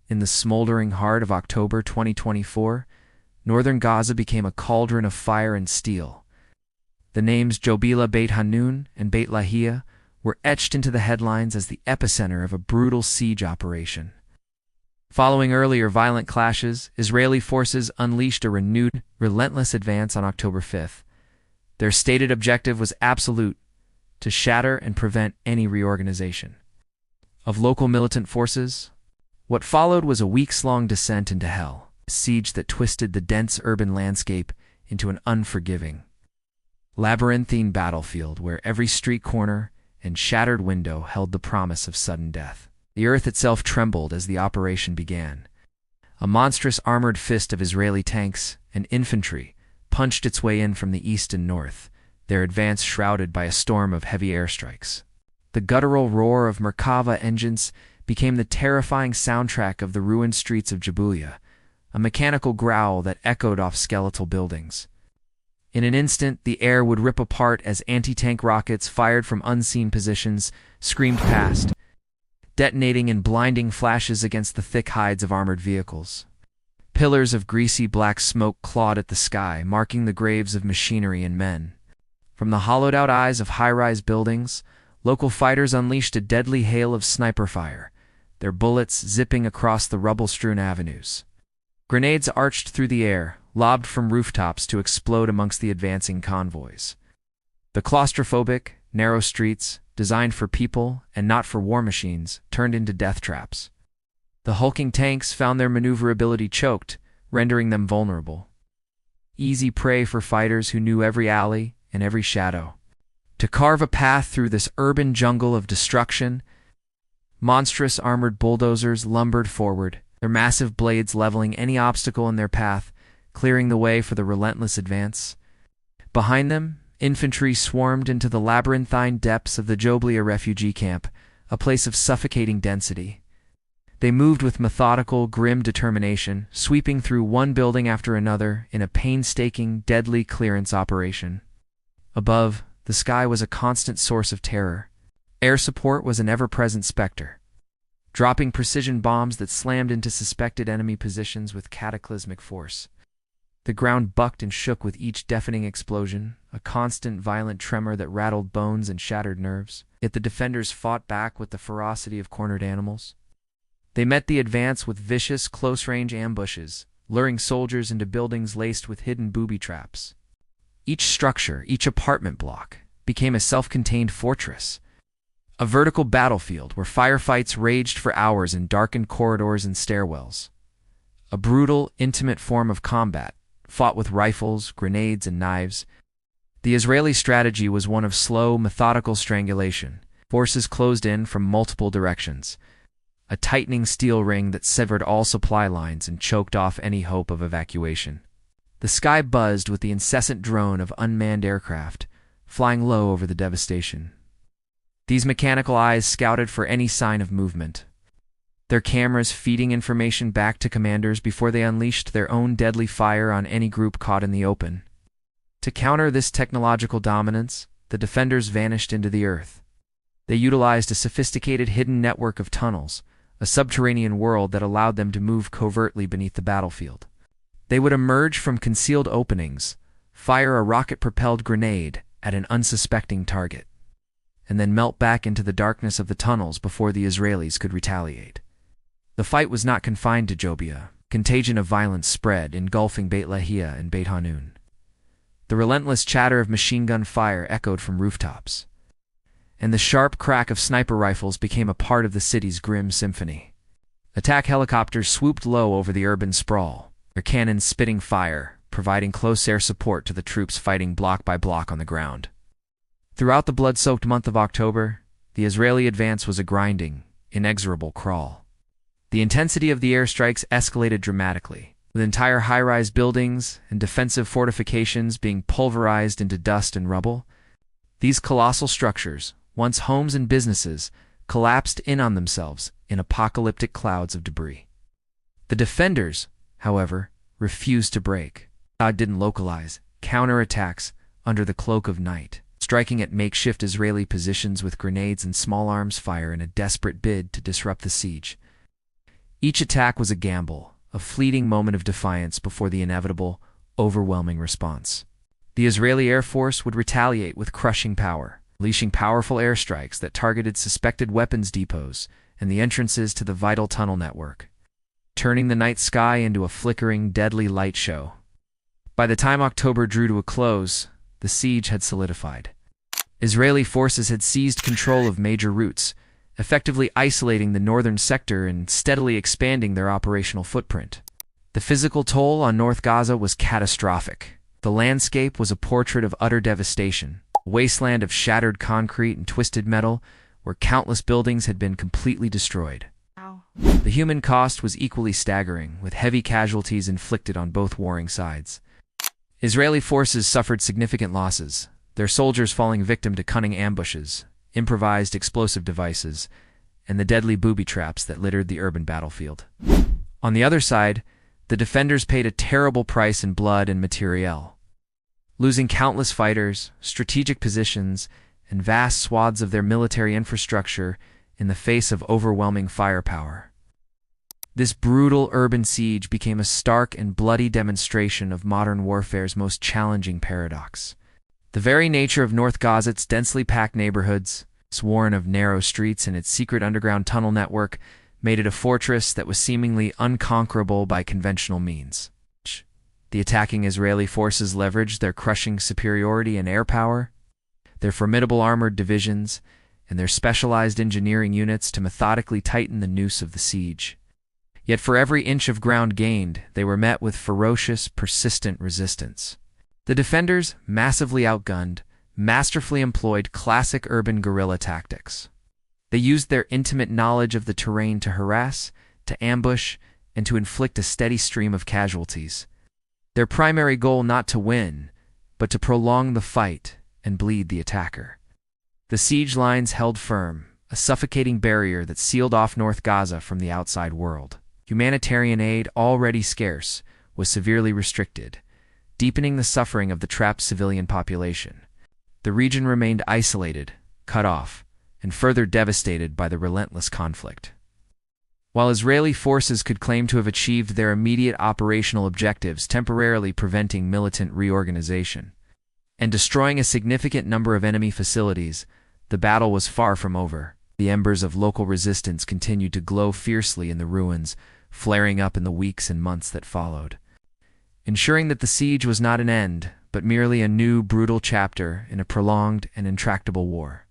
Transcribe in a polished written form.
In the smoldering heart of October 2024, northern Gaza became a cauldron of fire and steel. The names Jabalia, Beit Hanoun, and Beit Lahiya were etched into the headlines as the epicenter of a brutal siege operation. Following earlier violent clashes, Israeli forces unleashed a renewed, relentless advance on October 5th. Their stated objective was absolute: to shatter and prevent any reorganization of local militant forces. What followed was a weeks-long descent into hell, a siege that twisted the dense urban landscape into an unforgiving, labyrinthine battlefield where every street corner and shattered window held the promise of sudden death. The earth itself trembled as the operation began. A monstrous armored fist of Israeli tanks and infantry punched its way in from the east and north, their advance shrouded by a storm of heavy airstrikes. The guttural roar of Merkava engines became the terrifying soundtrack of the ruined streets of Jabalia, a mechanical growl that echoed off skeletal buildings. In an instant, the air would rip apart as anti-tank rockets fired from unseen positions screamed past, detonating in blinding flashes against the thick hides of armored vehicles. Pillars of greasy black smoke clawed at the sky, marking the graves of machinery and men. From the hollowed-out eyes of high-rise buildings, local fighters unleashed a deadly hail of sniper fire, their bullets zipping across the rubble-strewn avenues. Grenades arched through the air, lobbed from rooftops to explode amongst the advancing convoys. The claustrophobic, narrow streets, designed for people and not for war machines, turned into death traps. The hulking tanks found their maneuverability choked, rendering them vulnerable. Easy prey for fighters who knew every alley and every shadow. To carve a path through this urban jungle of destruction, monstrous armored bulldozers lumbered forward, their massive blades leveling any obstacle in their path, clearing the way for the relentless advance. Behind them, infantry swarmed into the labyrinthine depths of the Jabalia refugee camp, a place of suffocating density. They moved with methodical, grim determination, sweeping through one building after another in a painstaking, deadly clearance operation. Above, the sky was a constant source of terror. Air support was an ever-present specter, dropping precision bombs that slammed into suspected enemy positions with cataclysmic force. The ground bucked and shook with each deafening explosion, a constant violent tremor that rattled bones and shattered nerves. Yet the defenders fought back with the ferocity of cornered animals. They met the advance with vicious, close-range ambushes, luring soldiers into buildings laced with hidden booby traps. Each structure, each apartment block, became a self-contained fortress, a vertical battlefield where firefights raged for hours in darkened corridors and stairwells. A brutal, intimate form of combat, fought with rifles, grenades, and knives. The Israeli strategy was one of slow, methodical strangulation. Forces closed in from multiple directions, a tightening steel ring that severed all supply lines and choked off any hope of evacuation. The sky buzzed with the incessant drone of unmanned aircraft, flying low over the devastation. These mechanical eyes scouted for any sign of movement, their cameras feeding information back to commanders before they unleashed their own deadly fire on any group caught in the open. To counter this technological dominance, the defenders vanished into the earth. They utilized a sophisticated hidden network of tunnels, a subterranean world that allowed them to move covertly beneath the battlefield. They would emerge from concealed openings, fire a rocket-propelled grenade at an unsuspecting target, and then melt back into the darkness of the tunnels before the Israelis could retaliate. The fight was not confined to Jabalia. Contagion of violence spread, engulfing Beit Lahiya and Beit Hanoun. The relentless chatter of machine gun fire echoed from rooftops, and the sharp crack of sniper rifles became a part of the city's grim symphony. Attack helicopters swooped low over the urban sprawl, their cannons spitting fire, providing close air support to the troops fighting block by block on the ground. Throughout the blood-soaked month of October, the Israeli advance was a grinding, inexorable crawl. The intensity of the airstrikes escalated dramatically, with entire high-rise buildings and defensive fortifications being pulverized into dust and rubble. These colossal structures, once homes and businesses, collapsed in on themselves in apocalyptic clouds of debris. The defenders, however, refused to break. God didn't localize counterattacks under the cloak of night, striking at makeshift Israeli positions with grenades and small arms fire in a desperate bid to disrupt the siege. Each attack was a gamble, a fleeting moment of defiance before the inevitable, overwhelming response. The Israeli Air Force would retaliate with crushing power, unleashing powerful airstrikes that targeted suspected weapons depots and the entrances to the vital tunnel network, turning the night sky into a flickering, deadly light show. By the time October drew to a close, the siege had solidified. Israeli forces had seized control of major routes, effectively isolating the northern sector and steadily expanding their operational footprint. The physical toll on North Gaza was catastrophic. The landscape was a portrait of utter devastation, a wasteland of shattered concrete and twisted metal where countless buildings had been completely destroyed. The human cost was equally staggering, with heavy casualties inflicted on both warring sides. Israeli forces suffered significant losses, their soldiers falling victim to cunning ambushes, improvised explosive devices, and the deadly booby traps that littered the urban battlefield. On the other side, the defenders paid a terrible price in blood and materiel, losing countless fighters, strategic positions, and vast swaths of their military infrastructure in the face of overwhelming firepower. This brutal urban siege became a stark and bloody demonstration of modern warfare's most challenging paradox. The very nature of North Gaza's densely packed neighborhoods, sworn of narrow streets and its secret underground tunnel network, made it a fortress that was seemingly unconquerable by conventional means. The attacking Israeli forces leveraged their crushing superiority in air power, their formidable armored divisions, and their specialized engineering units to methodically tighten the noose of the siege. Yet for every inch of ground gained, they were met with ferocious, persistent resistance. The defenders, massively outgunned, masterfully employed classic urban guerrilla tactics. They used their intimate knowledge of the terrain to harass, to ambush, and to inflict a steady stream of casualties. Their primary goal not to win, but to prolong the fight and bleed the attacker. The siege lines held firm, a suffocating barrier that sealed off North Gaza from the outside world. Humanitarian aid, already scarce, was severely restricted, deepening the suffering of the trapped civilian population. The region remained isolated, cut off, and further devastated by the relentless conflict. While Israeli forces could claim to have achieved their immediate operational objectives, temporarily preventing militant reorganization and destroying a significant number of enemy facilities, the battle was far from over. The embers of local resistance continued to glow fiercely in the ruins, flaring up in the weeks and months that followed, ensuring that the siege was not an end, but merely a new brutal chapter in a prolonged and intractable war.